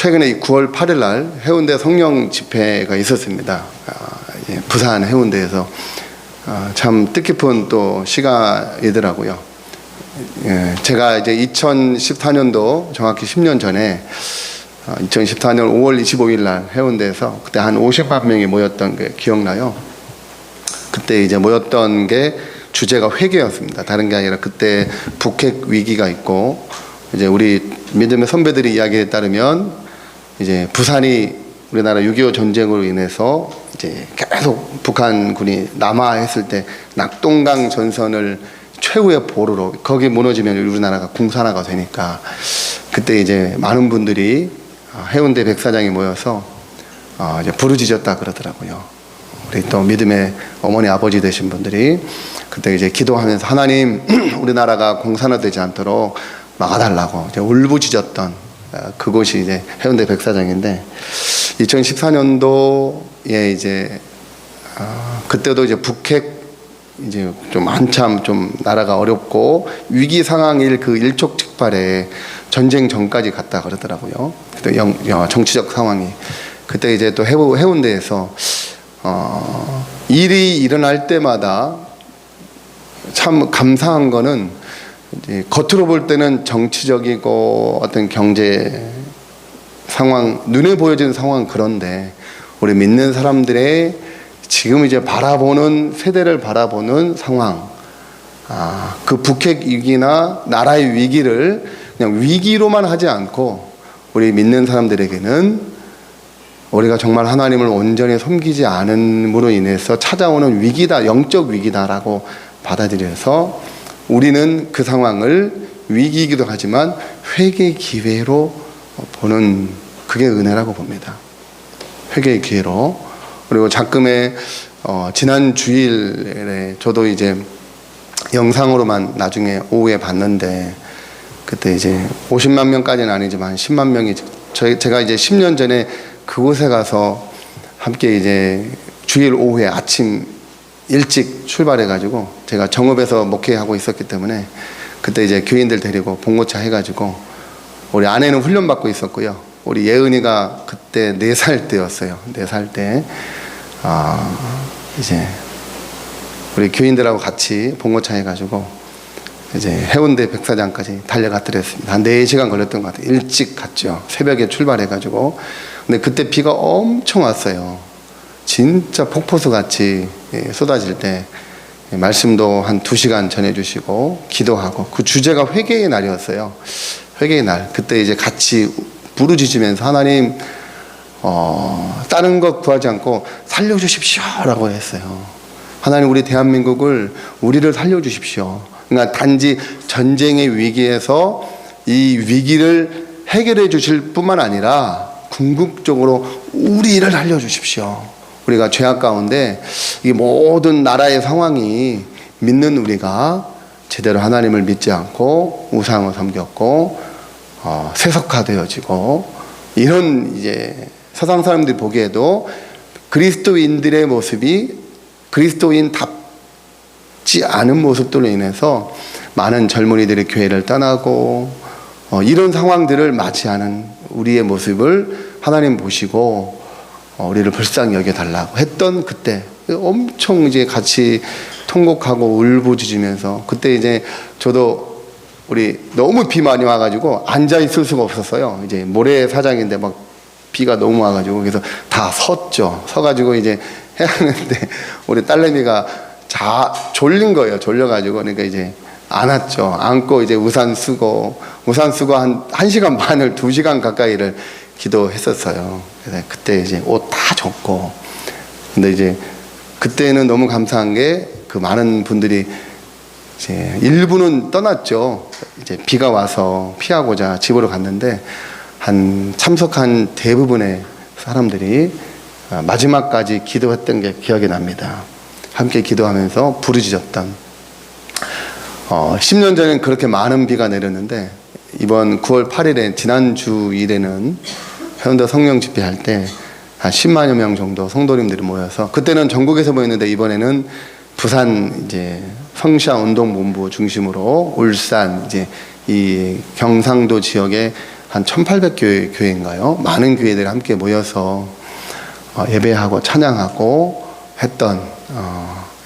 최근에 9월 8일 날 해운대 성령 집회가 있었습니다. 부산 해운대에서 참 뜻깊은 또 시간이더라고요. 제가 이제 2014년도 정확히 10년 전에 2014년 5월 25일 날 해운대에서 그때 한 50만 명이 모였던 게 기억나요. 그때 이제 모였던 게 주제가 회개였습니다. 다른 게 아니라 그때 북핵 위기가 있고 이제 우리 믿음의 선배들이 이야기에 따르면 이제 부산이 우리나라 6.25 전쟁으로 인해서 이제 계속 북한군이 남하했을 때 낙동강 전선을 최후의 보루로 거기 무너지면 우리나라가 궁산화가 되니까 그때 이제 많은 분들이 해운대 백사장에 모여서 이제 부르짖었다 그러더라고요. 우리 또 믿음의 어머니 아버지 되신 분들이 그때 이제 기도하면서 하나님 우리나라가 공산화되지 않도록 막아달라고 이제 울부짖었던 그곳이 이제 해운대 백사장인데 2014년도에 이제 그때도 이제 북핵 이제 좀 한참 좀 나라가 어렵고 위기 상황일 그 일촉즉발에 전쟁 전까지 갔다 그러더라고요. 그때 정치적 상황이 그때 이제 또 해운대에서 일이 일어날 때마다 참 감사한 거는 이제 겉으로 볼 때는 정치적이고 어떤 경제 상황 눈에 보여지는 상황은 그런데 우리 믿는 사람들의 지금 이제 바라보는 세대를 바라보는 상황, 그 북핵 위기나 나라의 위기를 그냥 위기로만 하지 않고 우리 믿는 사람들에게는 우리가 정말 하나님을 온전히 섬기지 않음으로 인해서 찾아오는 위기다, 영적 위기다라고 받아들여서 우리는 그 상황을 위기이기도 하지만 회개의 기회로 보는 그게 은혜라고 봅니다. 회개의 기회로. 그리고 작금에 지난 주일에 저도 이제 영상으로만 나중에 오후에 봤는데 그때 이제 50만 명까지는 아니지만 10만 명이 제가 이제 10년 전에 그곳에 가서 함께 이제 주일 오후에 아침 일찍 출발해가지고 제가 정읍에서 목회하고 있었기 때문에 그때 이제 교인들 데리고 봉고차 해가지고 우리 아내는 훈련받고 있었고요. 우리 예은이가 그때 4살 때였어요. 4살 때 이제 우리 교인들하고 같이 봉고차 해가지고 이제 해운대 백사장까지 달려갔더랬습니다. 한 4시간 걸렸던 것 같아요. 일찍 갔죠. 새벽에 출발해가지고. 근데 그때 비가 엄청 왔어요. 진짜 폭포수 같이 쏟아질 때 말씀도 한 2시간 전해주시고 기도하고 그 주제가 회개의 날이었어요. 회개의 날. 그때 이제 같이 부르짖으면서 하나님 다른 것 구하지 않고 살려주십시오 라고 했어요. 하나님 우리 대한민국을 우리를 살려주십시오. 그러니까 단지 전쟁의 위기에서 이 위기를 해결해 주실 뿐만 아니라 궁극적으로 우리를 살려주십시오. 우리가 죄악 가운데 이 모든 나라의 상황이 믿는 우리가 제대로 하나님을 믿지 않고 우상을 섬겼고 세속화되어지고 이런 이제 세상 사람들이 보기에도 그리스도인들의 모습이 그리스도인답지 않은 모습들로 인해서 많은 젊은이들이 교회를 떠나고 이런 상황들을 맞이하는 우리의 모습을 하나님 보시고 우리를 불쌍히 여겨달라고 했던 그때 엄청 이제 같이 통곡하고 울부짖으면서 그때 이제 저도 우리 너무 비 많이 와가지고 앉아 있을 수가 없었어요. 이제 모래사장인데 막 비가 너무 와가지고 그래서 다 섰죠. 서가지고 이제 해야 하는데 우리 딸내미가 졸린 거예요. 졸려가지고 그러니까 이제 안았죠. 안고 이제 우산 쓰고 한 1시간 반을 2시간 가까이를 기도했었어요. 그래서 그때 이제 옷 다 젖고 근데 이제 그때는 너무 감사한 게 그 많은 분들이 이제 일부는 떠났죠. 이제 비가 와서 피하고자 집으로 갔는데 참석한 대부분의 사람들이 마지막까지 기도했던 게 기억이 납니다. 함께 기도하면서 부르짖었던 10년 전엔 그렇게 많은 비가 내렸는데 이번 9월 8일에 지난 주일에는 해운대 성령 집회할 때 한 10만여 명 정도 성도님들이 모여서 그때는 전국에서 모였는데 이번에는 부산 이제 성시아 운동본부 중심으로 울산 이제 이 경상도 지역에 한 1800교회인가요? 많은 교회들이 함께 모여서 예배하고 찬양하고 했던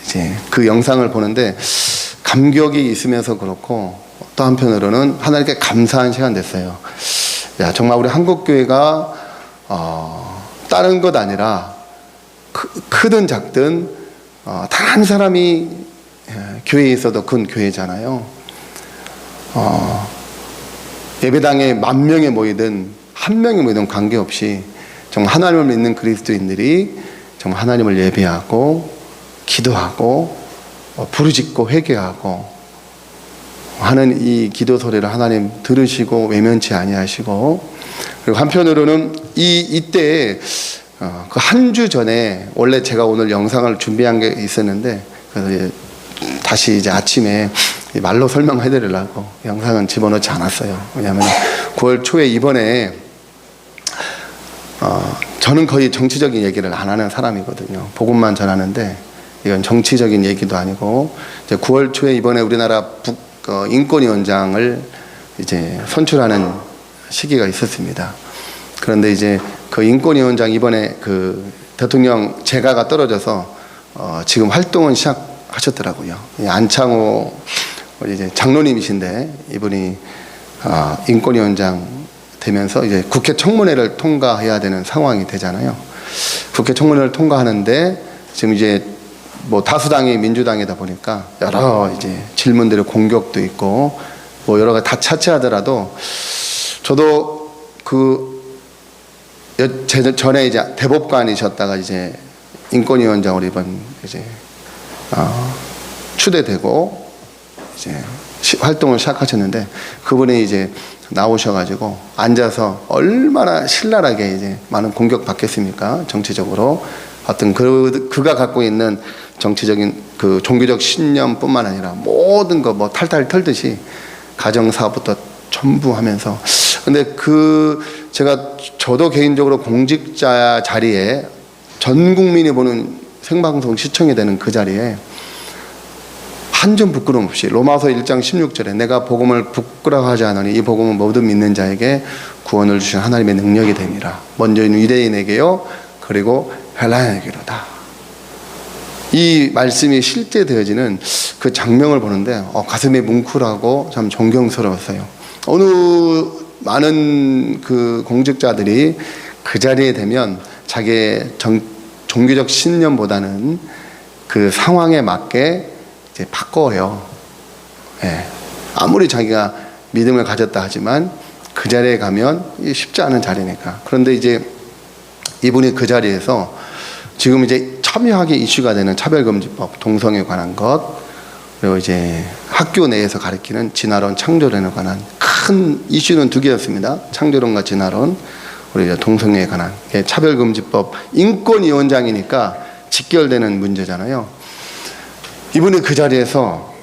이제 그 영상을 보는데 감격이 있으면서 그렇고 또 한편으로는 하나님께 감사한 시간 됐어요. 야, 정말 우리 한국교회가 다른 것 아니라 크든 작든 단 한 사람이 교회에 있어도 큰 교회잖아요. 예배당에 10,000명이 모이든 1명이 모이든 관계없이 정말 하나님을 믿는 그리스도인들이 정말 하나님을 예배하고 기도하고 부르짖고 회개하고 하는 이 기도 소리를 하나님 들으시고 외면치 아니하시고, 그리고 한편으로는 이때에 그 한 주 전에 원래 제가 오늘 영상을 준비한 게 있었는데, 그래서 다시 이제 아침에 말로 설명해 드리려고 영상은 집어넣지 않았어요. 왜냐하면 9월 초에 이번에 저는 거의 정치적인 얘기를 안 하는 사람이거든요. 복음만 전하는데 이건 정치적인 얘기도 아니고, 이제 9월 초에 이번에 우리나라 인권위원장을 이제 선출하는 시기가 있었습니다. 그런데 이제 그 인권위원장 이번에 그 대통령 재가가 떨어져서 지금 활동은 시작하셨더라고요. 안창호 이제 장로님이신데 이분이 인권위원장 되면서 이제 국회 청문회를 통과해야 되는 상황이 되잖아요. 국회 청문회를 통과하는데 지금 이제 뭐 다수당이 민주당이다 보니까 여러 이제 질문들의 공격도 있고 뭐 여러 가지 다 차치하더라도, 저도 전에 이제 대법관이셨다가 이제 인권위원장으로 이번 이제 추대되고 이제 활동을 시작하셨는데, 그분이 이제 나오셔가지고 앉아서 얼마나 신랄하게 이제 많은 공격 받겠습니까? 정치적으로 어떤 그가 갖고 있는 정치적인 그 종교적 신념뿐만 아니라 모든 거 뭐 탈탈 털듯이 가정사부터 전부 하면서, 근데 저도 개인적으로 공직자 자리에 전 국민이 보는 생방송 시청이 되는 그 자리에 한 점 부끄러움 없이 로마서 1장 16절에 내가 복음을 부끄러워하지 않으니 이 복음은 모든 믿는 자에게 구원을 주신 하나님의 능력이 됨이라. 먼저는 유대인에게요 그리고 헬라인에게로다. 이 말씀이 실제되어지는 그 장면을 보는데 가슴이 뭉클하고 참 존경스러웠어요. 어느 많은 그 공직자들이 그 자리에 되면 자기의 종교적 신념보다는 그 상황에 맞게 이제 바꿔요. 예. 아무리 자기가 믿음을 가졌다 하지만 그 자리에 가면 쉽지 않은 자리니까. 그런데 이제 이분이 그 자리에서 지금 이제 첨예하게 이슈가 되는 차별금지법, 동성애에 관한 것, 그리고 이제 학교 내에서 가르치는 진화론, 창조론에 관한 큰 이슈는 2개였습니다. 창조론과 진화론, 그리고 이제 동성애에 관한 차별금지법, 인권위원장이니까 직결되는 문제잖아요. 이분이 그 자리에서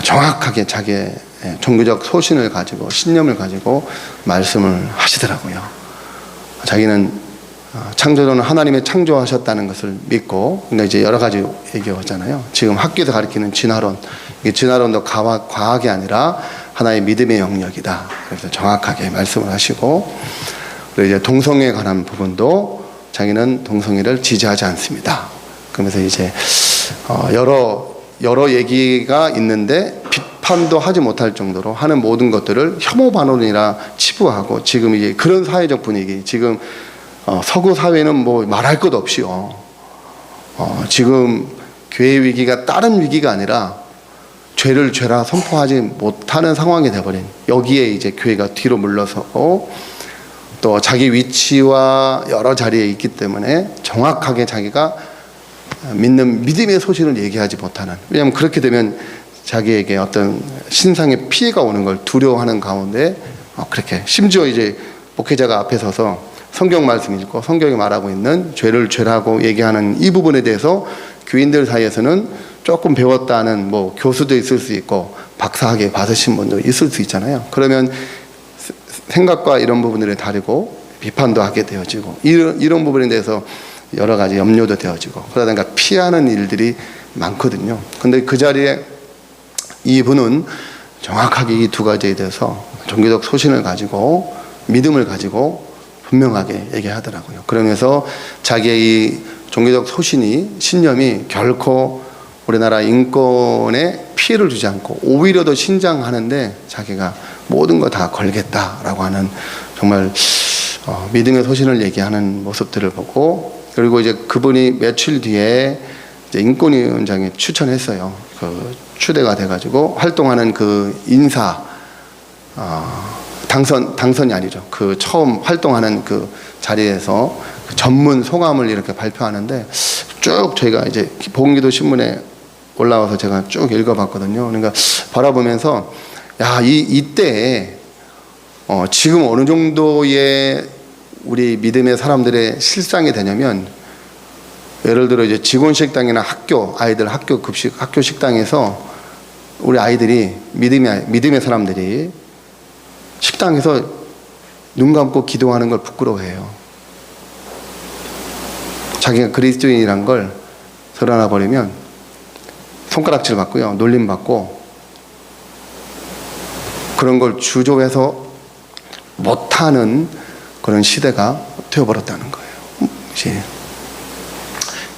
정확하게 자기의 종교적 소신을 가지고 신념을 가지고 말씀을 하시더라고요. 자기는 창조론은 하나님이 창조하셨다는 것을 믿고, 그러니까 이제 여러 가지 얘기하잖아요. 지금 학교에서 가르치는 진화론, 이게 진화론도 과학이 아니라 하나의 믿음의 영역이다. 그래서 정확하게 말씀을 하시고, 그리고 이제 동성애에 관한 부분도 자기는 동성애를 지지하지 않습니다. 그러면서 이제 여러 얘기가 있는데 비판도 하지 못할 정도로 하는 모든 것들을 혐오 반론이라 치부하고, 지금 이제 그런 사회적 분위기, 지금 서구 사회는 뭐 말할 것 없이요. 지금 교회 위기가 다른 위기가 아니라 죄를 죄라 선포하지 못하는 상황이 돼버린, 여기에 이제 교회가 뒤로 물러서고 또 자기 위치와 여러 자리에 있기 때문에 정확하게 자기가 믿는 믿음의 소신을 얘기하지 못하는, 왜냐하면 그렇게 되면 자기에게 어떤 신상의 피해가 오는 걸 두려워하는 가운데 그렇게, 심지어 이제 목회자가 앞에 서서 성경 말씀 읽고 성경이 말하고 있는 죄를 죄라고 얘기하는 이 부분에 대해서 교인들 사이에서는 조금 배웠다는 뭐 교수도 있을 수 있고 박사학위 받으신 분도 있을 수 있잖아요. 그러면 생각과 이런 부분들이 다르고 비판도 하게 되어지고, 이런 부분에 대해서 여러 가지 염려도 되어지고, 그러다 보니까 피하는 일들이 많거든요. 근데 그 자리에 이분은 정확하게 이 2가지에 대해서 종교적 소신을 가지고 믿음을 가지고 분명하게 얘기하더라고요. 그러면서 자기의 이 종교적 소신이 신념이 결코 우리나라 인권에 피해를 주지 않고 오히려 더 신장하는데 자기가 모든 거 다 걸겠다라고 하는 정말 믿음의 소신을 얘기하는 모습들을 보고, 그리고 이제 그분이 며칠 뒤에 이제 인권위원장이 추천했어요. 그 추대가 돼가지고 활동하는 그 인사 당선이 아니죠. 그 처음 활동하는 그 자리에서 그 전문 소감을 이렇게 발표하는데 쭉 저희가 이제 복음기도 신문에 올라와서 제가 쭉 읽어봤거든요. 그러니까 바라보면서 이때 지금 어느 정도의 우리 믿음의 사람들의 실상이 되냐면, 예를 들어 이제 직원 식당이나 아이들 학교 급식, 학교 식당에서 우리 아이들이 믿음의 사람들이 식당에서 눈 감고 기도하는 걸 부끄러워해요. 자기가 그리스도인이란 걸 드러나 버리면 손가락질 받고요, 놀림 받고, 그런 걸 주저해서 못하는 그런 시대가 되어버렸다는 거예요.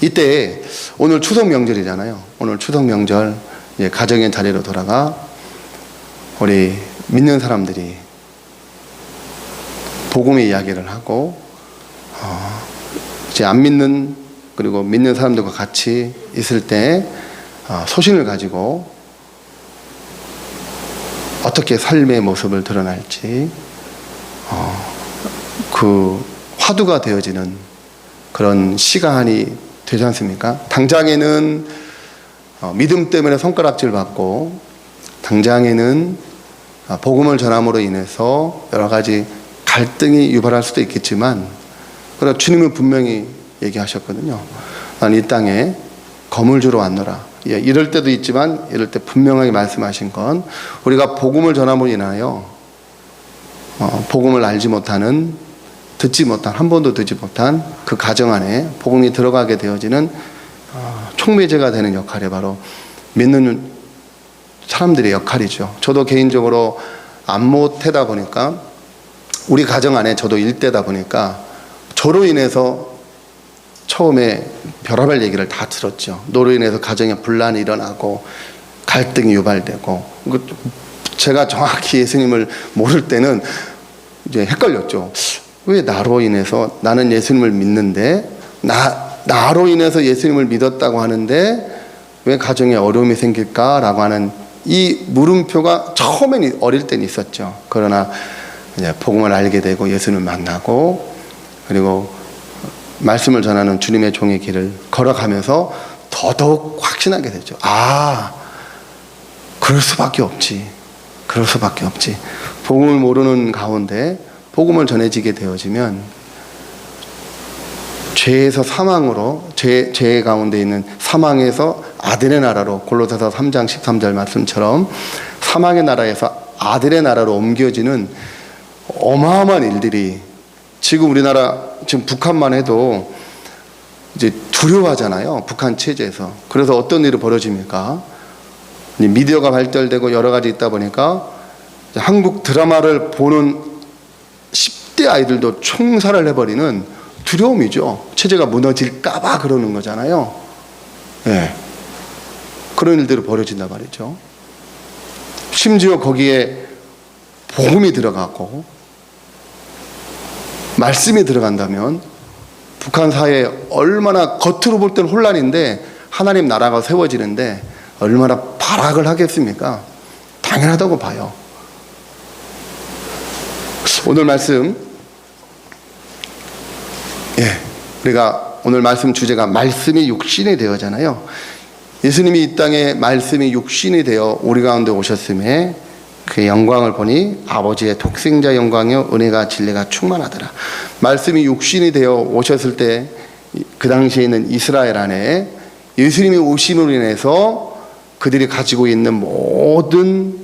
이때 오늘 추석 명절이잖아요. 오늘 추석 명절 가정의 자리로 돌아가 우리 믿는 사람들이 복음의 이야기를 하고 이제 안 믿는 그리고 믿는 사람들과 같이 있을 때 소신을 가지고 어떻게 삶의 모습을 드러날지 그 화두가 되어지는 그런 시간이 되지 않습니까? 당장에는 믿음 때문에 손가락질 받고, 당장에는 복음을 전함으로 인해서 여러 가지 갈등이 유발할 수도 있겠지만, 그러나 주님은 분명히 얘기하셨거든요. 난 이 땅에 검을 주러 왔노라. 이럴 때도 있지만 이럴 때 분명하게 말씀하신 건, 우리가 복음을 전함으로 인하여 복음을 알지 못하는, 듣지 못한, 한 번도 듣지 못한 그 가정 안에 복음이 들어가게 되어지는 촉매제가 되는 역할이 바로 믿는 사람들의 역할이죠. 저도 개인적으로 안모태다 보니까, 우리 가정 안에 저도 일대다 보니까 저로 인해서 처음에 별의별 얘기를 다 들었죠. 너로 인해서 가정에 분란이 일어나고 갈등이 유발되고, 제가 정확히 예수님을 모를 때는 이제 헷갈렸죠. 왜 나로 인해서, 나는 예수님을 믿는데 나로 인해서 예수님을 믿었다고 하는데 왜 가정에 어려움이 생길까라고 하는 이 물음표가 처음엔 어릴 때는 있었죠. 그러나 이제 복음을 알게 되고 예수님을 만나고, 그리고 말씀을 전하는 주님의 종의 길을 걸어가면서 더더욱 확신하게 되죠. 그럴 수밖에 없지. 복음을 모르는 가운데 복음을 전해지게 되어지면 죄에서 사망으로, 죄 가운데 있는 사망에서 아들의 나라로, 골로새서 3장 13절 말씀처럼 사망의 나라에서 아들의 나라로 옮겨지는 어마어마한 일들이, 지금 우리나라, 지금 북한만 해도 이제 두려워하잖아요. 북한 체제에서. 그래서 어떤 일이 벌어집니까? 미디어가 발달되고 여러 가지 있다 보니까 한국 드라마를 보는 10대 아이들도 총살을 해버리는 두려움이죠. 체제가 무너질까봐 그러는 거잖아요. 그런 일들이 벌어진단 말이죠. 심지어 거기에 복음이 들어가고 말씀이 들어간다면 북한 사회에 얼마나, 겉으로 볼 때는 혼란인데 하나님 나라가 세워지는데 얼마나 발악을 하겠습니까? 당연하다고 봐요. 오늘 말씀, 우리가 오늘 말씀 주제가 말씀이 육신이 되어잖아요. 예수님이 이 땅에 말씀이 육신이 되어 우리 가운데 오셨음에 그의 영광을 보니 아버지의 독생자 영광이요 은혜가 진리가 충만하더라. 말씀이 육신이 되어 오셨을 때 그 당시에 있는 이스라엘 안에 예수님이 오심으로 인해서 그들이 가지고 있는 모든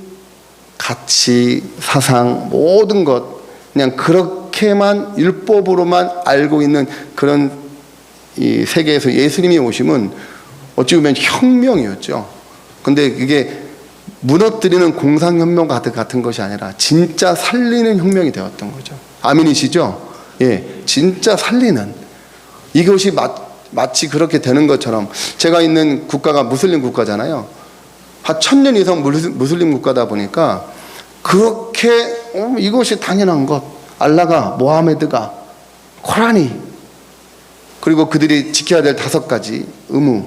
가치, 사상, 모든 것, 그냥 그렇게만 율법으로만 알고 있는 그런 이 세계에서 예수님이 오심은 어찌 보면 혁명이었죠. 근데 그게 무너뜨리는 공상혁명 같은 것이 아니라 진짜 살리는 혁명이 되었던 거죠. 아멘이시죠? 예, 진짜 살리는. 이것이 마치 그렇게 되는 것처럼, 제가 있는 국가가 무슬림 국가잖아요. 한 1000년 이상 무슬림 국가다 보니까 그렇게 이것이 당연한 것, 알라가, 모하메드가, 코란이, 그리고 그들이 지켜야 될 5가지 의무,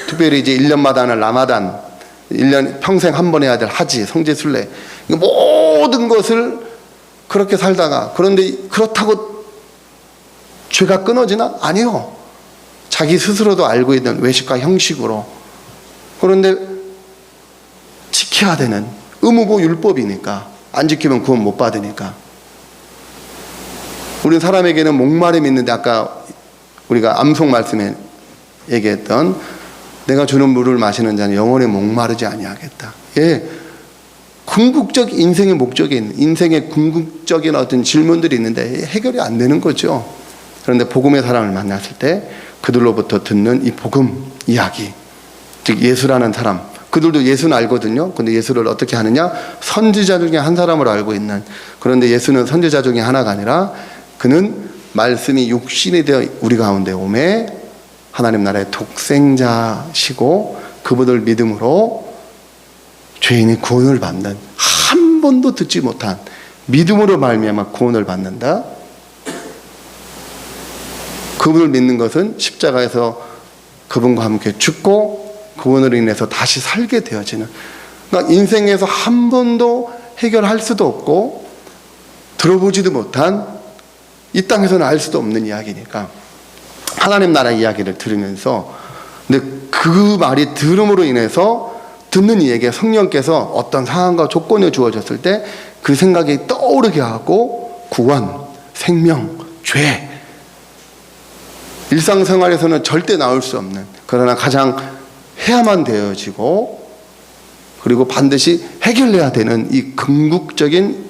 특별히 이제 1년마다 하는 라마단, 1년 평생 한 번 해야 될 하지, 성지순례, 모든 것을 그렇게 살다가, 그런데 그렇다고 죄가 끊어지나? 아니요. 자기 스스로도 알고 있는 외식과 형식으로. 그런데 지켜야 되는 의무고 율법이니까, 안 지키면 구원 못 받으니까. 우리 사람에게는 목마름이 있는데, 아까 우리가 암송 말씀에 얘기했던 내가 주는 물을 마시는 자는 영원히 목마르지 아니하겠다. 예, 궁극적 인생의 목적이 있는, 인생의 궁극적인 어떤 질문들이 있는데 해결이 안 되는 거죠. 그런데 복음의 사람을 만났을 때 그들로부터 듣는 이 복음 이야기, 즉 예수라는 사람, 그들도 예수는 알거든요. 근데 예수를 어떻게 하느냐? 선지자 중에 한 사람으로 알고 있는. 그런데 예수는 선지자 중에 하나가 아니라 그는 말씀이 육신이 되어 우리 가운데 오매 하나님 나라의 독생자시고, 그분을 믿음으로 죄인이 구원을 받는, 한 번도 듣지 못한 믿음으로 말미암아 구원을 받는다. 그분을 믿는 것은 십자가에서 그분과 함께 죽고 그분으로 인해서 다시 살게 되어지는, 그러니까 인생에서 한 번도 해결할 수도 없고 들어보지도 못한, 이 땅에서는 알 수도 없는 이야기니까 하나님 나라 이야기를 들으면서, 근데 그 말이 들음으로 인해서 듣는 이에게 성령께서 어떤 상황과 조건이 주어졌을 때 그 생각이 떠오르게 하고 구원, 생명, 죄, 일상생활에서는 절대 나올 수 없는, 그러나 가장 해야만 되어지고 그리고 반드시 해결해야 되는 이 궁극적인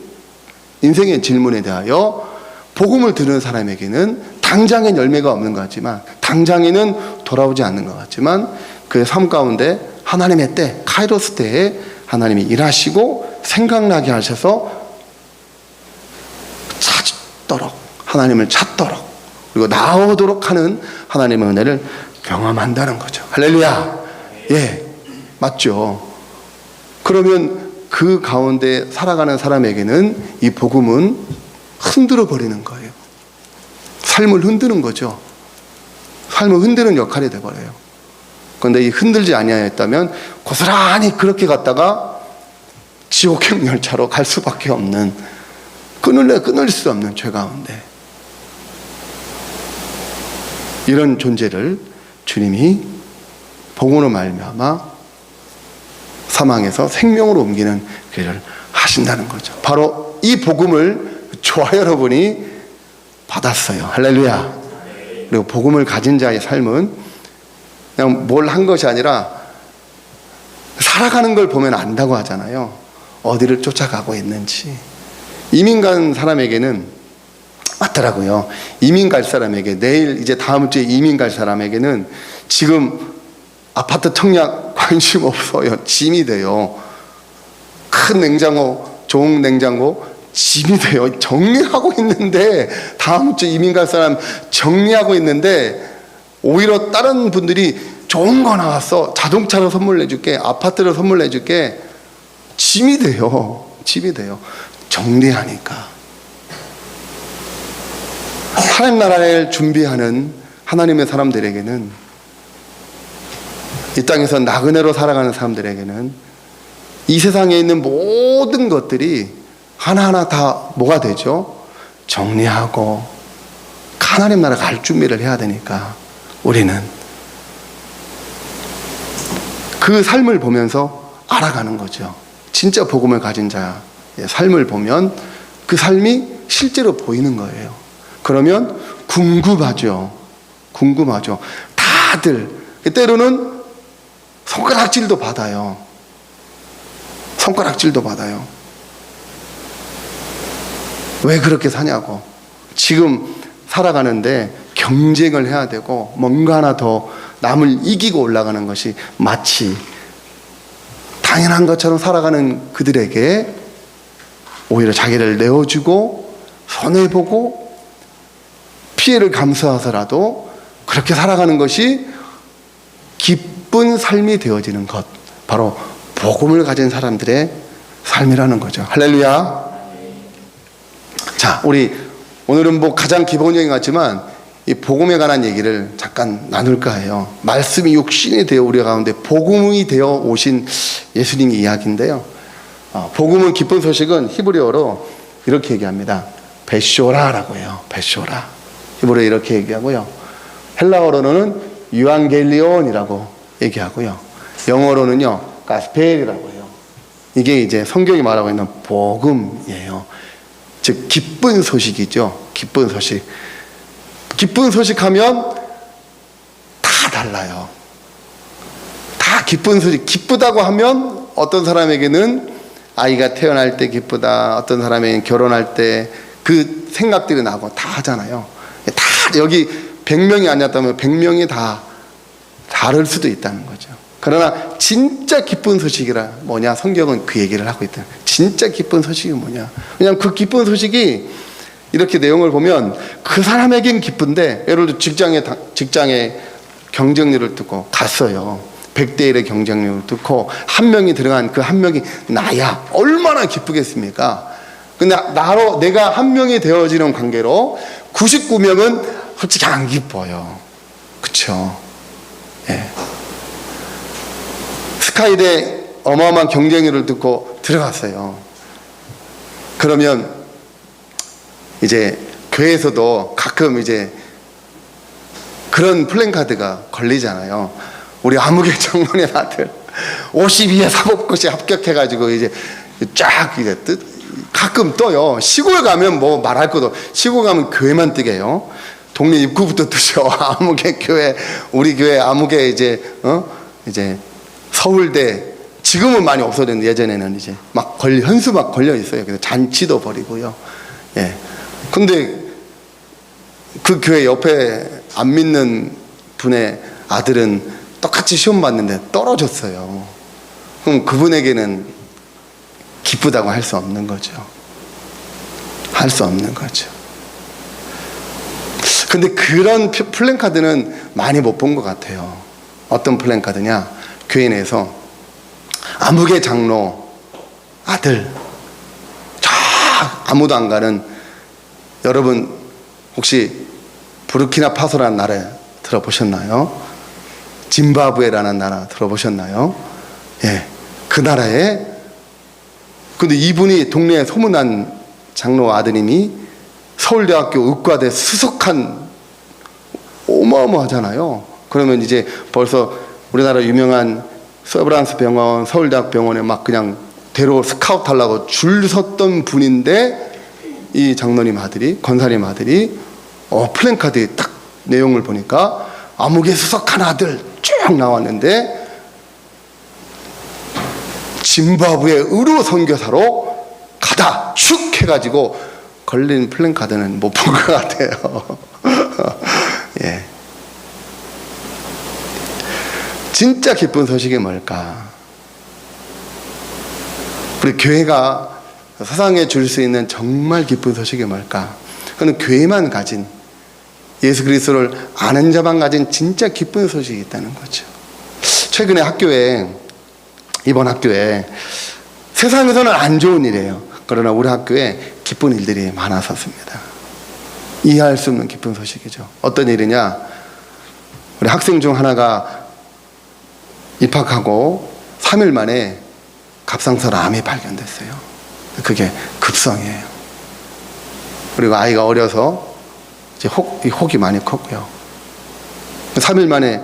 인생의 질문에 대하여 복음을 들은 사람에게는 당장엔 열매가 없는 것 같지만, 당장에는 돌아오지 않는 것 같지만, 그의 삶 가운데 하나님의 때, 카이로스 때에 하나님이 일하시고 생각나게 하셔서 찾도록, 하나님을 찾도록, 그리고 나오도록 하는 하나님의 은혜를 경험한다는 거죠. 할렐루야. 예, 맞죠. 그러면 그 가운데 살아가는 사람에게는 이 복음은 흔들어 버리는 거예요. 삶을 흔드는 거죠. 삶을 흔드는 역할이 돼버려요. 그런데 이 흔들지 아니하였다면 고스란히 그렇게 갔다가 지옥행 열차로 갈 수밖에 없는, 끊을 수 없는 죄 가운데 이런 존재를 주님이 복음으로 말미암아 사망에서 생명으로 옮기는 길을 하신다는 거죠. 바로 이 복음을 저와 여러분이 받았어요. 할렐루야. 그리고 복음을 가진 자의 삶은 그냥 뭘 한 것이 아니라 살아가는 걸 보면 안다고 하잖아요. 어디를 쫓아가고 있는지. 이민 간 사람에게는 맞더라고요. 이민 갈 사람에게, 내일 이제 다음 주에 이민 갈 사람에게는 지금 아파트 청약 관심 없어요. 짐이 돼요. 큰 냉장고, 좋은 냉장고 짐이 돼요. 정리하고 있는데, 다음 주 이민 갈 사람 정리하고 있는데, 오히려 다른 분들이 좋은 거 나왔어, 자동차를 선물해줄게, 아파트를 선물해줄게, 짐이 돼요. 짐이 돼요. 정리하니까. 하나님 나라를 준비하는 하나님의 사람들에게는, 이 땅에서 나그네로 살아가는 사람들에게는 이 세상에 있는 모든 것들이 하나하나 다 뭐가 되죠? 정리하고 하나님 나라 갈 준비를 해야 되니까 우리는 그 삶을 보면서 알아가는 거죠. 진짜 복음을 가진 자의 삶을 보면 그 삶이 실제로 보이는 거예요. 그러면 궁금하죠. 궁금하죠. 다들 때로는 손가락질도 받아요. 손가락질도 받아요. 왜 그렇게 사냐고. 지금 살아가는데 경쟁을 해야 되고 뭔가 하나 더 남을 이기고 올라가는 것이 마치 당연한 것처럼 살아가는 그들에게 오히려 자기를 내어주고 손해보고 피해를 감수하서라도 그렇게 살아가는 것이 기쁜 삶이 되어지는 것, 바로 복음을 가진 사람들의 삶이라는 거죠. 할렐루야. 자, 우리 오늘은 뭐 가장 기본적인 것 같지만 이 복음에 관한 얘기를 잠깐 나눌까 해요. 말씀이 육신이 되어 우리 가운데 복음이 되어 오신 예수님의 이야기인데요. 복음은, 기쁜 소식은 히브리어로 이렇게 얘기합니다. 베쇼라라고 해요. 베쇼라. 히브리어 이렇게 얘기하고요. 헬라어로는 유앙겔리온이라고 얘기하고요. 영어로는요, 가스펠이라고 해요. 이게 이제 성경이 말하고 있는 복음이에요. 즉 기쁜 소식이죠. 기쁜 소식. 기쁜 소식 하면 다 달라요. 다 기쁜 소식. 기쁘다고 하면 어떤 사람에게는 아이가 태어날 때 기쁘다, 어떤 사람에게는 결혼할 때 그 생각들이 나고 다 하잖아요. 다 여기 100명이 앉았다면 100명이 다 다를 수도 있다는 거죠. 그러나 진짜 기쁜 소식이라 뭐냐? 성경은 그 얘기를 하고 있다. 진짜 기쁜 소식이 뭐냐? 왜냐하면 그 기쁜 소식이 이렇게 내용을 보면 그 사람에겐 기쁜데, 예를 들어 직장에 경쟁률을 뚫고 갔어요. 100대 1의 경쟁률을 뚫고 한 명이 들어간 그 한 명이 나야. 얼마나 기쁘겠습니까? 근데 내가 한 명이 되어지는 관계로 99명은 솔직히 안 기뻐요. 그쵸? 예. 스카이대 어마어마한 경쟁률을 뚫고 들어갔어요. 그러면 이제 교회에서도 가끔 이제 그런 플랜카드가 걸리잖아요. 우리 아무개 청년의 아들 52회 사법고시 합격해가지고 이제 쫙 이제 가끔 떠요. 시골 가면 뭐 말할 것도, 시골 가면 교회만 뜨게요. 동네 입구부터 뜨죠. 아무개 교회, 우리 교회 아무개 이제 서울대, 지금은 많이 없어졌는데 예전에는 이제 막 현수 막 걸려 있어요. 그래서 잔치도 벌이고요. 예. 근데 그 교회 옆에 안 믿는 분의 아들은 똑같이 시험 봤는데 떨어졌어요. 그럼 그분에게는 기쁘다고 할 수 없는 거죠. 할 수 없는 거죠. 근데 그런 플랜카드는 많이 못 본 것 같아요. 어떤 플랜카드냐? 교회 내에서 아무개 장로 아들, 저 아무도 안 가는, 여러분 혹시 부르키나파소라는 나라 들어보셨나요? 짐바브웨라는 나라 들어보셨나요? 예, 그 나라에, 근데 이분이 동네에 소문난 장로 아드님이 서울대학교 의과대 수석한, 어마어마하잖아요. 그러면 이제 벌써 우리나라 유명한 서브란스 병원, 서울대학 병원에 막 그냥 스카우트 하려고 줄 섰던 분인데, 이 장로님 아들이, 권사님 아들이 플랜카드에 딱 내용을 보니까 아무개 수석한 아들 쭉 나왔는데, 짐바브웨 의료 선교사로 가다 슉 해가지고 걸린 플랜카드는 못 본 것 같아요. 예. 진짜 기쁜 소식이 뭘까? 우리 교회가 세상에 줄 수 있는 정말 기쁜 소식이 뭘까? 그건 교회만 가진, 예수 그리스도를 아는 자만 가진 진짜 기쁜 소식이 있다는 거죠. 최근에 이번 학교에 세상에서는 안 좋은 일이에요. 그러나 우리 학교에 기쁜 일들이 많았었습니다. 이해할 수 없는 기쁜 소식이죠. 어떤 일이냐? 우리 학생 중 하나가 입학하고 3일 만에 갑상선 암이 발견됐어요. 그게 급성이에요. 그리고 아이가 어려서 이제 혹이 많이 컸고요. 3일 만에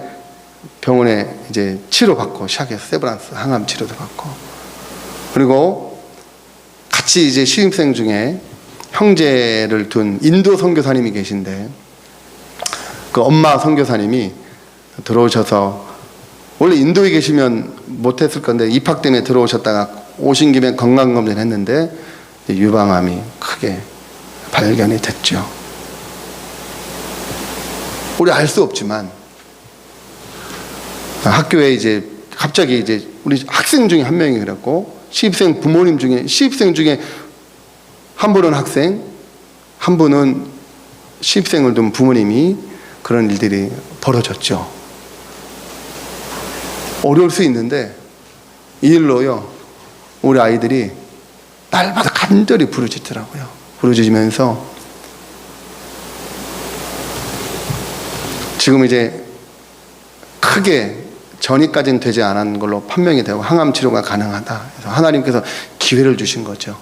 병원에 이제 치료받고 시작해서 세브란스 항암 치료도 받고, 그리고 같이 이제 신입생 중에 형제를 둔 인도 선교사님이 계신데, 그 엄마 선교사님이 들어오셔서, 원래 인도에 계시면 못했을 건데 입학 때문에 들어오셨다가 오신 김에 건강검진 했는데 유방암이 크게 발견이 됐죠. 우리 알 수 없지만 학교에 이제 갑자기 이제 우리 학생 중에 한 명이 그랬고, 시입생 부모님 중에, 시입생 중에 한 분은 학생, 한 분은 시입생을 둔 부모님이 그런 일들이 벌어졌죠. 어려울 수 있는데 이 일로요, 우리 아이들이 날마다 간절히 부르짖더라고요. 부르짖으면서 지금 이제 크게 전이까지는 되지 않은 걸로 판명이 되고 항암 치료가 가능하다. 그래서 하나님께서 기회를 주신 거죠.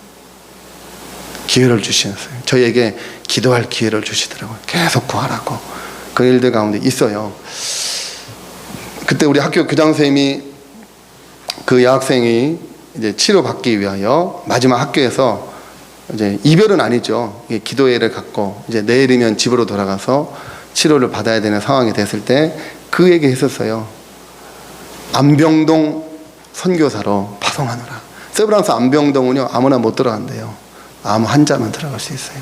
기회를 주셨어요. 저희에게 기도할 기회를 주시더라고요. 계속 구하라고. 그 일들 가운데 있어요. 그때 우리 학교 교장 선생님이 그 여학생이 이제 치료받기 위하여 마지막 학교에서 이제 이별은 아니죠. 기도회를 갖고 이제 내일이면 집으로 돌아가서 치료를 받아야 되는 상황이 됐을 때 그 얘기 했었어요. 안병동 선교사로 파송하노라. 세브란스 안병동은요, 아무나 못 들어간대요. 암 환자만 들어갈 수 있어요.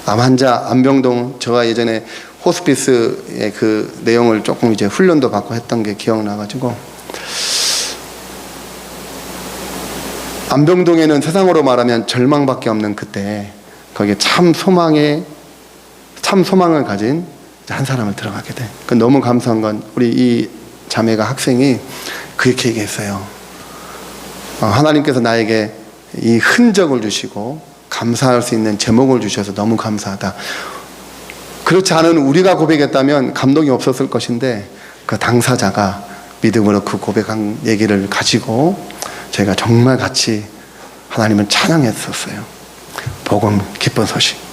암 환자, 안병동, 제가 예전에 호스피스의 그 내용을 조금 이제 훈련도 받고 했던 게 기억나가지고, 안병동에는 세상으로 말하면 절망밖에 없는 그때, 거기에 참 소망을 가진 한 사람을 들어가게 돼. 너무 감사한 건 우리 이 자매가 학생이 그렇게 얘기했어요. 하나님께서 나에게 이 흔적을 주시고 감사할 수 있는 제목을 주셔서 너무 감사하다. 그렇지 않은 우리가 고백했다면 감동이 없었을 것인데 그 당사자가 믿음으로 그 고백한 얘기를 가지고 저희가 정말 같이 하나님을 찬양했었어요. 복음, 기쁜 소식.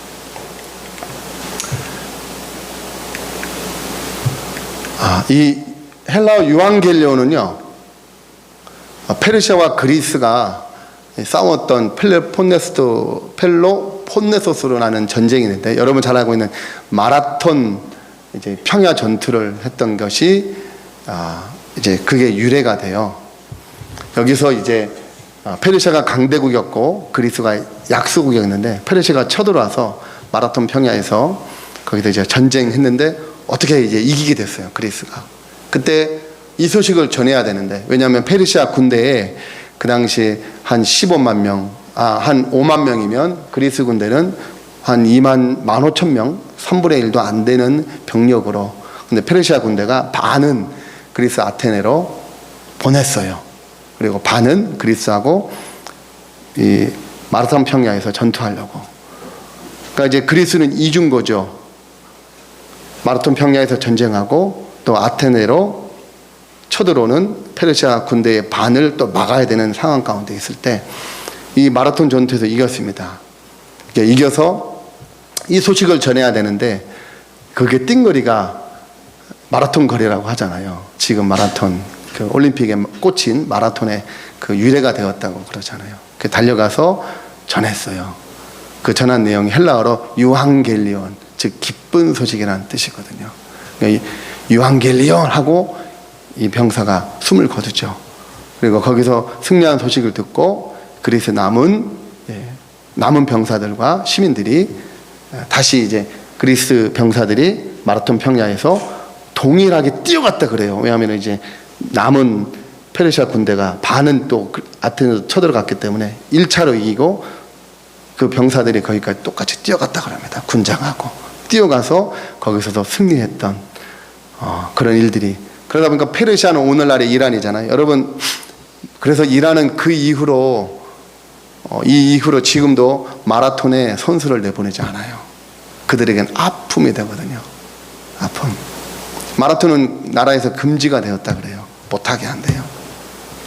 이 헬라어 유앙겔리온은요, 페르시아와 그리스가 싸웠던 펠로폰네소스로라는 전쟁이 있는데, 여러분 잘 알고 있는 마라톤 이제 평야 전투를 했던 것이 이제 그게 유래가 돼요. 여기서 이제 페르시아가 강대국이었고 그리스가 약소국이었는데, 페르시아가 쳐들어와서 마라톤 평야에서 거기서 이제 전쟁했는데 어떻게 이제 이기게 됐어요, 그리스가. 그때 이 소식을 전해야 되는데, 왜냐하면 페르시아 군대에 그 당시 한 15만 명, 한 5만 명이면 그리스 군대는 한 15,000명, 3분의 1도 안 되는 병력으로. 근데 페르시아 군대가 반은 그리스 아테네로 보냈어요. 그리고 반은 그리스하고 이 마라톤 평야에서 전투하려고. 그러니까 이제 그리스는 이중고죠. 마라톤 평야에서 전쟁하고 또 아테네로 쳐들어오는 페르시아 군대의 반을 또 막아야 되는 상황 가운데 있을 때 이 마라톤 전투에서 이겼습니다. 이겨서 이 소식을 전해야 되는데, 그게 뛴 거리가 마라톤 거리라고 하잖아요. 지금 마라톤, 그 올림픽에 꽂힌 마라톤의 그 유래가 되었다고 그러잖아요. 그 달려가서 전했어요. 그 전한 내용이 헬라어로 유앙겔리온, 즉 기쁜 소식이라는 뜻이거든요. 그러니까 유앙겔리온 하고 이 병사가 숨을 거두죠. 그리고 거기서 승리한 소식을 듣고 그리스 남은 병사들과 시민들이 다시 이제 그리스 병사들이 마라톤 평야에서 동일하게 뛰어갔다 그래요. 왜냐하면 이제 남은 페르시아 군대가 반은 또 아테네로 쳐들어갔기 때문에 1차로 이기고 그 병사들이 거기까지 똑같이 뛰어갔다 그럽니다. 군장하고 뛰어가서 거기서도 승리했던 그런 일들이. 그러다 보니까 페르시아는 오늘날의 이란이잖아요. 여러분, 그래서 이란은 그 이후로 이 이후로 지금도 마라톤에 선수를 내보내지 않아요. 그들에겐 아픔이 되거든요. 아픔. 마라톤은 나라에서 금지가 되었다 그래요. 못하게 한대요.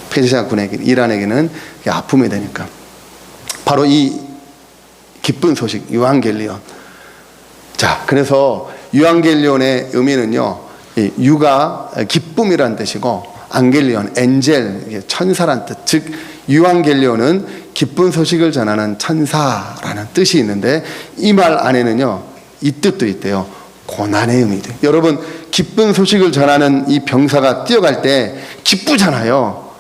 페르시아 군에게, 이란에게는 아픔이 되니까. 바로 이 기쁜 소식, 유앙겔리온. 자, 그래서 유앙겔리온의 의미는요, 유가 기쁨이란 뜻이고, 안겔리온, 엔젤, 천사란 뜻. 즉 유앙겔리온은 기쁜 소식을 전하는 천사라는 뜻이 있는데, 이 말 안에는요 이 뜻도 있대요. 고난의 의미도. 여러분, 기쁜 소식을 전하는 이 병사가 뛰어갈 때 기쁘잖아요.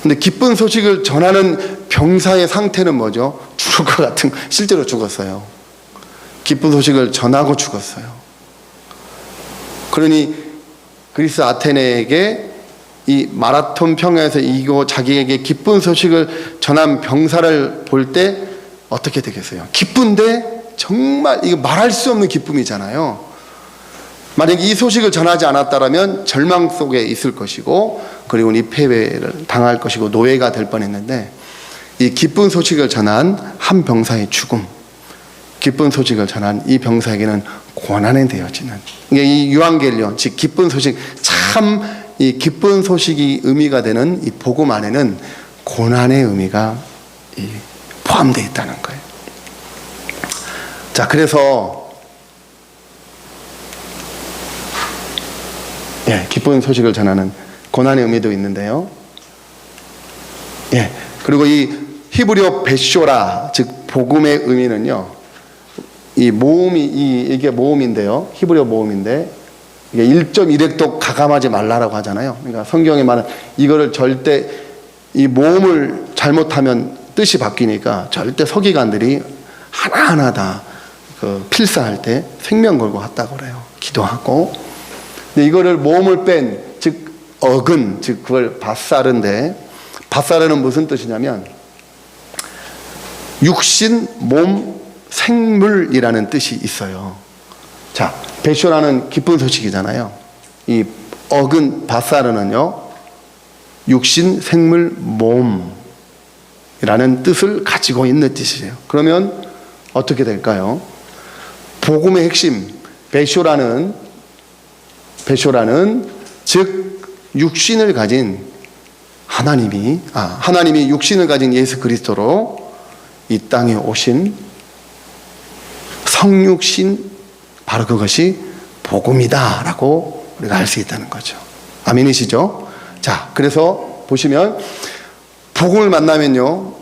근데 기쁜 소식을 전하는 병사의 상태는 뭐죠? 죽을 것 같은, 실제로 죽었어요. 기쁜 소식을 전하고 죽었어요. 그러니 그리스 아테네에게 이 마라톤 평야에서 이기고 자기에게 기쁜 소식을 전한 병사를 볼 때 어떻게 되겠어요? 기쁜데 정말 이거 말할 수 없는 기쁨이잖아요. 만약에 이 소식을 전하지 않았다면 절망 속에 있을 것이고, 그리고 이 패배를 당할 것이고 노예가 될 뻔했는데, 이 기쁜 소식을 전한 한 병사의 죽음, 기쁜 소식을 전한 이 병사에게는 고난이 되어지는, 이 유앙겔리온, 즉 기쁜 소식, 참 이 기쁜 소식이 의미가 되는 이 복음 안에는 고난의 의미가 포함되어 있다는 거예요. 자, 그래서 기쁜 소식을 전하는 고난의 의미도 있는데요. 그리고 이 히브리어 베쇼라, 즉 복음의 의미는요, 이 모음이, 이게 모음인데요, 히브리어 모음인데, 이게 1.1획도 가감하지 말라라고 하잖아요. 그러니까 성경에 말은 이거를 절대, 이 모음을 잘못하면 뜻이 바뀌니까 절대 서기관들이 하나하나 다 필사할 때 생명 걸고 했다고 그래요. 기도하고. 근데 이거를 모음을 뺀, 즉 어근, 즉 그걸 바사르인데, 바사르는 무슨 뜻이냐면 육신, 몸, 생물이라는 뜻이 있어요. 자, 베쇼라는 기쁜 소식이잖아요. 이 어근 바사르는요, 육신, 생물, 몸이라는 뜻을 가지고 있는 뜻이에요. 그러면 어떻게 될까요? 복음의 핵심, 베쇼라는 즉 육신을 가진 하나님이 육신을 가진 예수 그리스도로 이 땅에 오신 성육신, 바로 그것이 복음이다라고 우리가 알 수 있다는 거죠. 아멘이시죠? 자, 그래서 보시면 복음을 만나면요,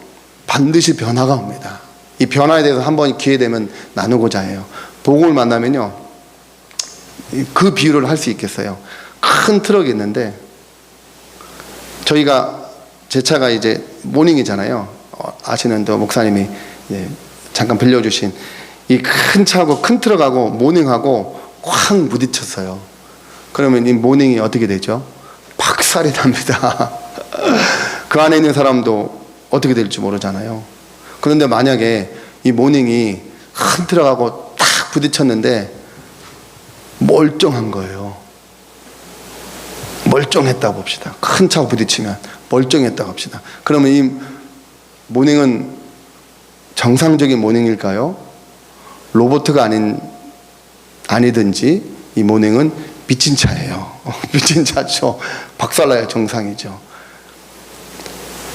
반드시 변화가 옵니다. 이 변화에 대해서 한번 기회 되면 나누고자 해요. 복음을 만나면요, 그 비유를 할 수 있겠어요. 큰 트럭이 있는데, 제 차가 이제 모닝이잖아요. 아시는 또 목사님이 잠깐 빌려주신 이 큰 차하고 큰 트럭하고 모닝하고 확 부딪혔어요. 그러면 이 모닝이 어떻게 되죠? 박살이 납니다. 그 안에 있는 사람도 어떻게 될지 모르잖아요. 그런데 만약에 이 모닝이 큰 트럭하고 딱 부딪혔는데 멀쩡한 거예요. 멀쩡했다고 봅시다. 큰 차하고 부딪히면 멀쩡했다고 합시다. 그러면 이 모닝은 정상적인 모닝일까요? 로봇가 아니든지 이 모닝은 미친 차예요. 미친 차죠. 박살나야 정상이죠.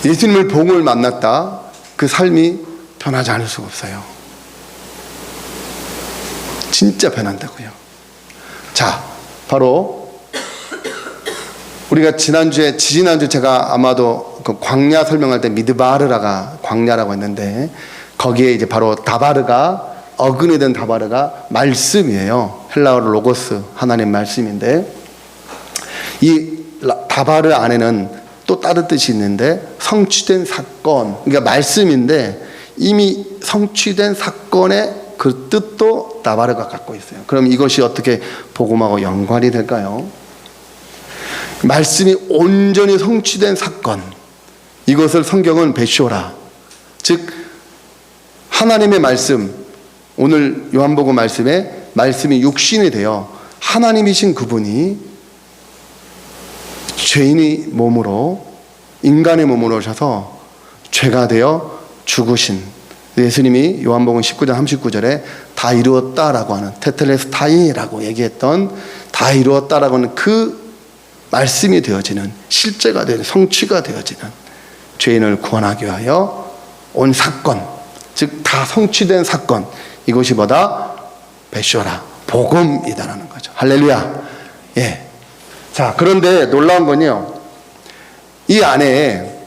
예수님을 복음을 만났다, 그 삶이 변하지 않을 수가 없어요. 진짜 변한다고요. 자, 바로 우리가 지지난주 제가 아마도 그 광야 설명할 때 미드바르라가 광야라고 했는데, 거기에 이제 바로 다바르가, 어근이 된 다바르가 말씀이에요. 헬라어로 로고스, 하나님 말씀인데, 이 다바르 안에는 또 다른 뜻이 있는데, 성취된 사건, 그러니까 말씀인데 이미 성취된 사건의 그 뜻도 다바르가 갖고 있어요. 그럼 이것이 어떻게 복음하고 연관이 될까요? 말씀이 온전히 성취된 사건, 이것을 성경은 베쇼라, 즉 하나님의 말씀, 오늘 요한복음 말씀에 말씀이 육신이 되어 하나님이신 그분이 죄인의 몸으로, 인간의 몸으로 오셔서 죄가 되어 죽으신, 예수님이 요한복음 19장 39절에 다 이루었다라고 하는, 테텔레스타이라고 얘기했던 다 이루었다라고 하는 그 말씀이 되어지는, 실제가 되는, 성취가 되어지는 죄인을 구원하기 위하여 온 사건, 즉 다 성취된 사건, 이것이 뭐다? 베쇼라, 복음이다라는 거죠. 할렐루야. 예. 자, 그런데 놀라운 건요, 이 안에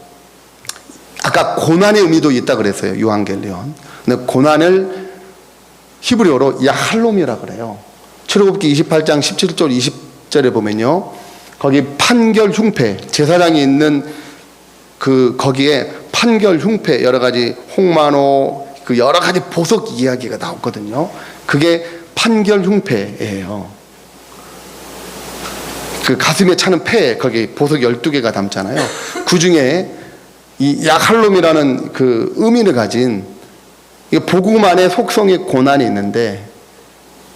아까 고난의 의미도 있다 그랬어요. 유앙겔리온. 근데 고난을 히브리어로 야할롬이라고 그래요. 출애굽기 28장 17절 20절에 보면요, 거기 판결 흉패, 제사장이 있는 거기에 판결 흉패, 여러 가지 홍마노, 그 여러 가지 보석 이야기가 나오거든요. 그게 판결 흉패예요. 그 가슴에 차는 폐, 거기 보석 12개가 담잖아요. 그 중에 이 야할롬이라는 그 의미를 가진 이 복음 안에 속성의 고난이 있는데,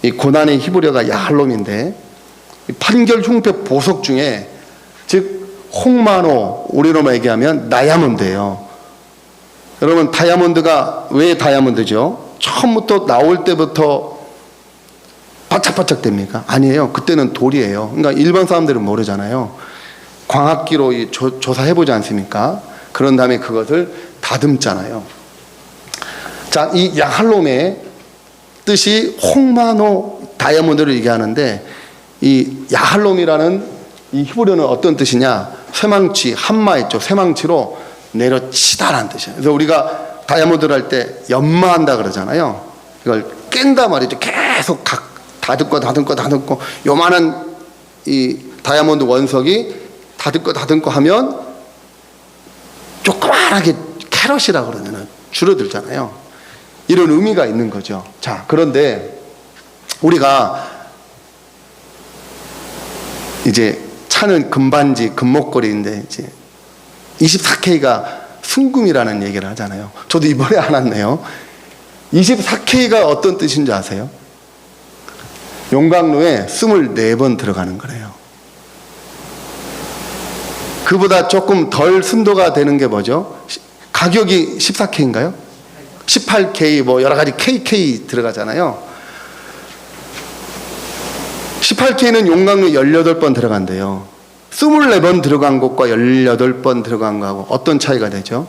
이 고난의 히브리어가 야할롬인데, 판결 흉패 보석 중에, 즉 홍마노, 우리로만 얘기하면 다이아몬드예요. 여러분, 다이아몬드가 왜 다이아몬드죠? 처음부터 나올 때부터 바짝바짝 됩니까? 아니에요. 그때는 돌이에요. 그러니까 일반 사람들은 모르잖아요. 광학기로 조사해보지 않습니까? 그런 다음에 그것을 다듬잖아요. 자, 이 야할롬의 뜻이 홍마노 다이아몬드를 얘기하는데, 이 야할롬이라는 이 히브리어는 어떤 뜻이냐? 쇠망치, 한마 있죠. 쇠망치로 내려치다라는 뜻이에요. 그래서 우리가 다이아몬드를 할 때 연마한다 그러잖아요. 이걸 깬다 말이죠. 계속 다듬고 요만한 이 다이아몬드 원석이 다듬고 하면 조그만하게 캐럿이라고 그러면 줄어들잖아요. 이런 의미가 있는 거죠. 자, 그런데 우리가 이제 차는 금반지, 금목걸이인데 이제 24K가 순금이라는 얘기를 하잖아요. 저도 이번에 알았네요. 24K가 어떤 뜻인지 아세요? 용광로에 24번 들어가는 거래요. 그보다 조금 덜 순도가 되는 게 뭐죠? 가격이 14K인가요? 18K 뭐 여러 가지 KK 들어가잖아요. 18K는 용광로에 18번 들어간대요. 24번 들어간 것과 18번 들어간 거하고 어떤 차이가 되죠?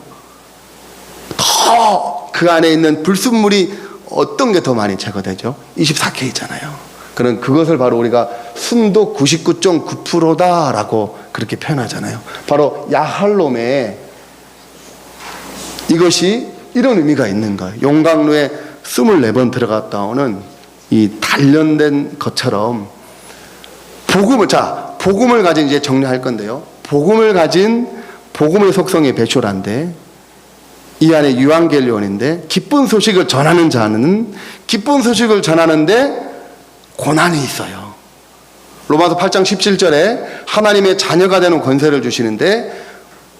더 그 안에 있는 불순물이 어떤 게 더 많이 제거되죠? 24K잖아요. 그런 그것을 바로 우리가 순도 99.9%다라고 그렇게 표현하잖아요. 바로 야할롬에 이것이 이런 의미가 있는 거예요. 용광로에 24번 들어갔다 오는 이 단련된 것처럼 복음을 가진 이제 정리할 건데요. 복음을 가진 복음의 속성이 베초라인데, 이 안에 유앙겔리온인데, 기쁜 소식을 전하는 자는 기쁜 소식을 전하는데 고난이 있어요. 로마서 8장 17절에 하나님의 자녀가 되는 권세를 주시는데,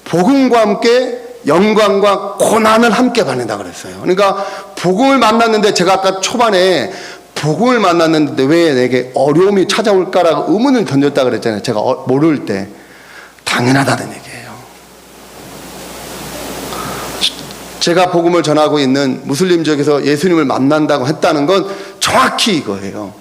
복음과 함께 영광과 고난을 함께 받는다 그랬어요. 그러니까 복음을 만났는데, 제가 아까 초반에 복음을 만났는데 왜 내게 어려움이 찾아올까라고 의문을 던졌다 그랬잖아요. 제가 모를 때. 당연하다는 얘기예요. 제가 복음을 전하고 있는 무슬림 지역에서 예수님을 만난다고 했다는 건 정확히 이거예요.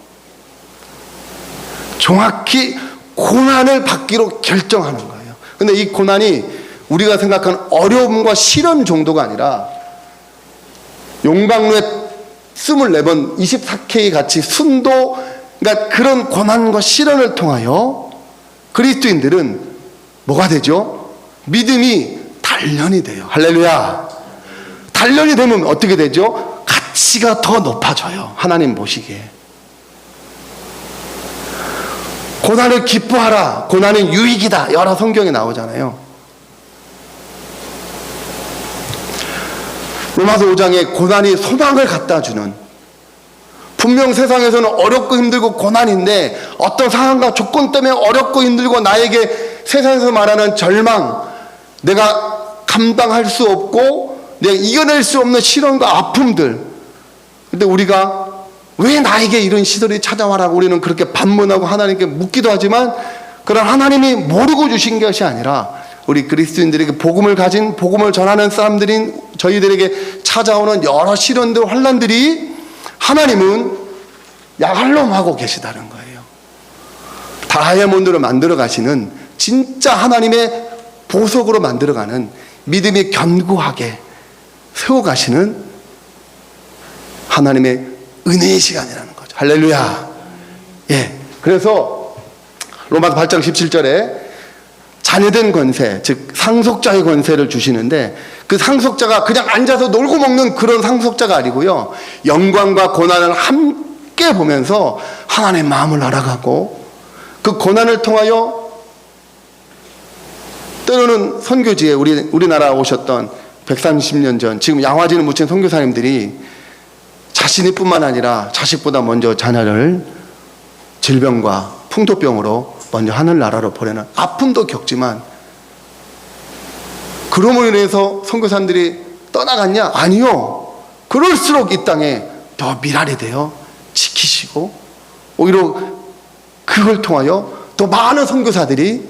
정확히 고난을 받기로 결정하는 거예요. 근데 이 고난이 우리가 생각하는 어려움과 시련 정도가 아니라 용광로에 24번 24K 같이 순도, 그러니까 그런 고난과 시련을 통하여 그리스도인들은 뭐가 되죠? 믿음이 단련이 돼요. 할렐루야. 단련이 되면 어떻게 되죠? 가치가 더 높아져요. 하나님 보시기에. 고난을 기뻐하라. 고난은 유익이다. 여러 성경에 나오잖아요. 로마서 5장에 고난이 소망을 갖다 주는, 분명 세상에서는 어렵고 힘들고 고난인데 어떤 상황과 조건 때문에 어렵고 힘들고 나에게 세상에서 말하는 절망, 내가 감당할 수 없고 내가 이겨낼 수 없는 시련과 아픔들, 근데 우리가 왜 나에게 이런 시절이 찾아와라고 우리는 그렇게 반문하고 하나님께 묻기도 하지만, 그런 하나님이 모르고 주신 것이 아니라 우리 그리스도인들에게 복음을 가진, 복음을 전하는 사람들인 저희들에게 찾아오는 여러 시련들, 환난들이 하나님은 야할롬하고 계시다는 거예요. 다이아몬드로 만들어 가시는, 진짜 하나님의 보석으로 만들어가는, 믿음이 견고하게 세워가시는 하나님의 은혜의 시간이라는 거죠. 할렐루야. 예. 그래서 로마서 8장 17절에 자녀된 권세, 즉 상속자의 권세를 주시는데, 그 상속자가 그냥 앉아서 놀고 먹는 그런 상속자가 아니고요, 영광과 고난을 함께 보면서 하나님의 마음을 알아가고, 그 고난을 통하여 때로는 선교지에 우리나라 오셨던 130년 전 지금 양화진을 묻힌 선교사님들이 자신이 뿐만 아니라 자식보다 먼저 자녀를 질병과 풍토병으로 먼저 하늘나라로 보내는 아픔도 겪지만, 그러므로 인해서 선교사님들이 떠나갔냐? 아니요. 그럴수록 이 땅에 더 미랄이 되어 지키시고, 오히려 그걸 통하여 더 많은 선교사들이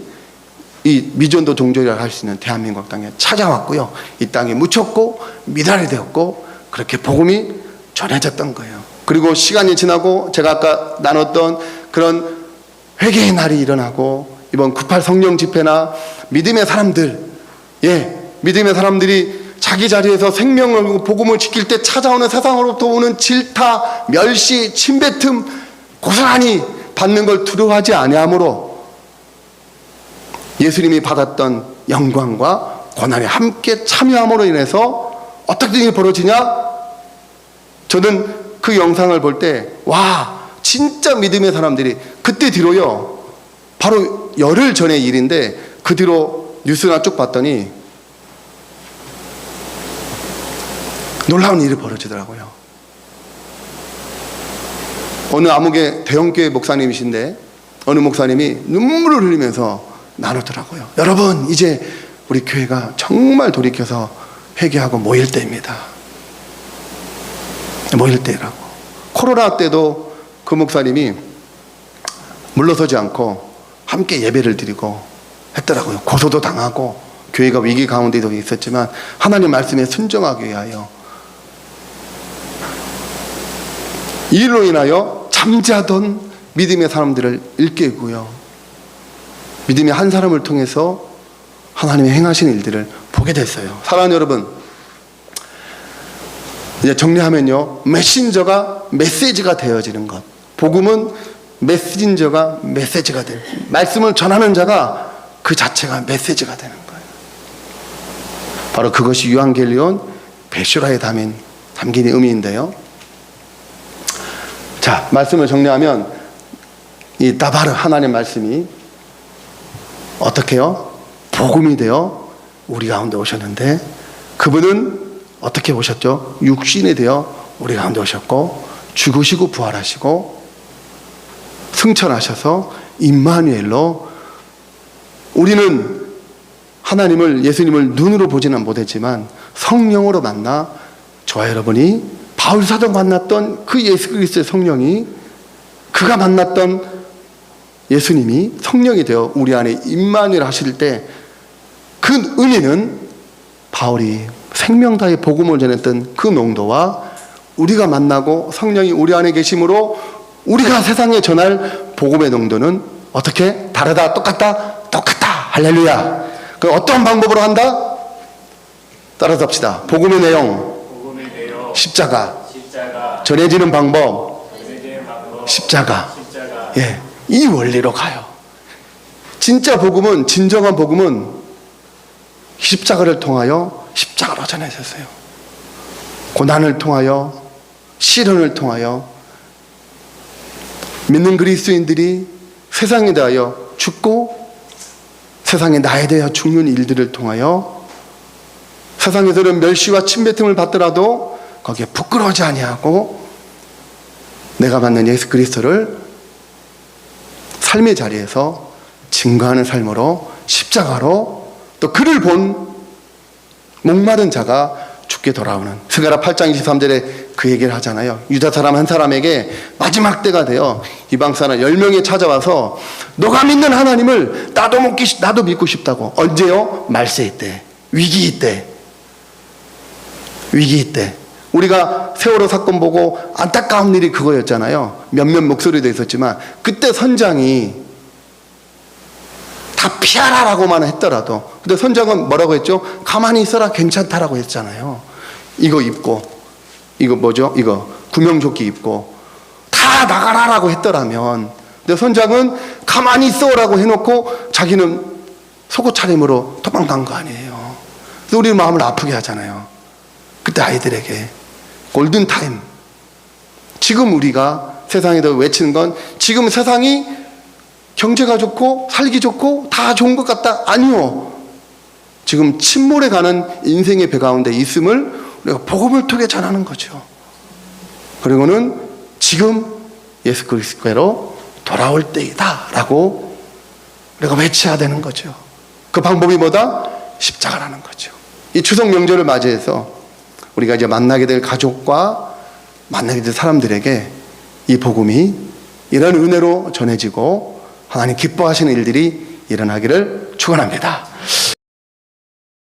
이 미전도 종족이라고 할 수 있는 대한민국 땅에 찾아왔고요, 이 땅에 묻혔고 미랄이 되었고, 그렇게 복음이 전해졌던 거예요. 그리고 시간이 지나고 제가 아까 나눴던 그런 회개의 날이 일어나고, 이번 98 성령 집회나 믿음의 사람들, 믿음의 사람들이 자기 자리에서 생명을 걸고 복음을 지킬 때 찾아오는 세상으로부터 오는 질타, 멸시, 침뱉음 고스란히 받는 걸 두려워하지 아니하므로 예수님이 받았던 영광과 고난에 함께 참여함으로 인해서 어떻게 일이 벌어지냐? 저는 그 영상을 볼 때, 와, 진짜 믿음의 사람들이 그때 뒤로요, 바로 열흘 전의 일인데 그 뒤로 뉴스나 쭉 봤더니 놀라운 일이 벌어지더라고요. 어느 암흑의 대형교회 목사님이신데, 어느 목사님이 눈물을 흘리면서 나누더라고요. 여러분, 이제 우리 교회가 정말 돌이켜서 회개하고 모일 때입니다. 모일 때라고. 코로나 때도 그 목사님이 물러서지 않고 함께 예배를 드리고 했더라고요. 고소도 당하고 교회가 위기 가운데도 있었지만 하나님 말씀에 순종하기 위하여, 이 일로 인하여 잠자던 믿음의 사람들을 일깨우고요, 믿음의 한 사람을 통해서 하나님의 행하신 일들을 보게 됐어요. 사랑하는 여러분, 이제 정리하면요, 메신저가 메시지가 되어지는 것, 복음은 메신저가 메시지가 되는, 말씀을 전하는 자가 그 자체가 메시지가 되는 거예요. 바로 그것이 유한겔리온 베슈라에 담긴 의미인데요. 자, 말씀을 정리하면 이 다바르, 하나님의 말씀이 어떻게요? 복음이 되어 우리 가운데 오셨는데, 그분은 어떻게 오셨죠? 육신이 되어 우리 가운데 오셨고, 죽으시고 부활하시고 승천하셔서 임마누엘로, 우리는 하나님을, 예수님을 눈으로 보지는 못했지만 성령으로 만나, 저와 여러분이 바울 사도가 만났던 그 예수 그리스도의 성령이, 그가 만났던 예수님이 성령이 되어 우리 안에 임마누엘 하실 때, 그 의미는 바울이 생명 다해 복음을 전했던 그 농도와 우리가 만나고 성령이 우리 안에 계심으로 우리가 세상에 전할 복음의 농도는 어떻게? 다르다? 똑같다? 똑같다. 할렐루야. 그 어떤 방법으로 한다? 따라서 합시다. 복음의 내용, 십자가. 전해지는 방법, 십자가. 이 원리로 가요. 진짜 복음은, 진정한 복음은 십자가를 통하여, 십자가로 전해졌어요. 고난을 통하여, 시련을 통하여, 믿는 그리스도인들이 세상에 대하여 죽고 세상에 나에 대하여 죽는 일들을 통하여, 세상에서는 멸시와 침뱉음을 받더라도 거기에 부끄러워하지 아니하고 내가 받는 예수 그리스도를 삶의 자리에서 증거하는 삶으로, 십자가로, 또 그를 본 목마른 자가 죽게 돌아오는, 스가랴 8장 23절에 그 얘기를 하잖아요. 유다 사람 한 사람에게 마지막 때가 되어 이방 사람 10명이 찾아와서 너가 믿는 하나님을 나도 믿고 싶다고. 언제요? 말세일 때, 위기일 때. 위기일 때. 우리가 세월호 사건 보고 안타까운 일이 그거였잖아요. 몇몇 목소리도 있었지만, 그때 선장이 다 피하라라고만 했더라도, 근데 선장은 뭐라고 했죠? 가만히 있어라, 괜찮다라고 했잖아요. 이거 입고, 이거 뭐죠? 이거 구명조끼 입고 다 나가라라고 했더라면, 근데 선장은 가만히 있어라고 해놓고 자기는 속옷 차림으로 도망간 거 아니에요. 그래서 우리 마음을 아프게 하잖아요. 그때 아이들에게 골든타임, 지금 우리가 세상에서 외치는 건, 지금 세상이 경제가 좋고 살기 좋고 다 좋은 것 같다? 아니요. 지금 침몰해 가는 인생의 배 가운데 있음을 우리가 복음을 통해 전하는 거죠. 그리고는 지금 예수 그리스도로 돌아올 때이다 라고 우리가 외쳐야 되는 거죠. 그 방법이 뭐다? 십자가라는 거죠. 이 추석 명절을 맞이해서 우리가 이제 만나게 될 가족과 만나게 될 사람들에게 이 복음이 이런 은혜로 전해지고 하나님 기뻐하시는 일들이 일어나기를 축원합니다.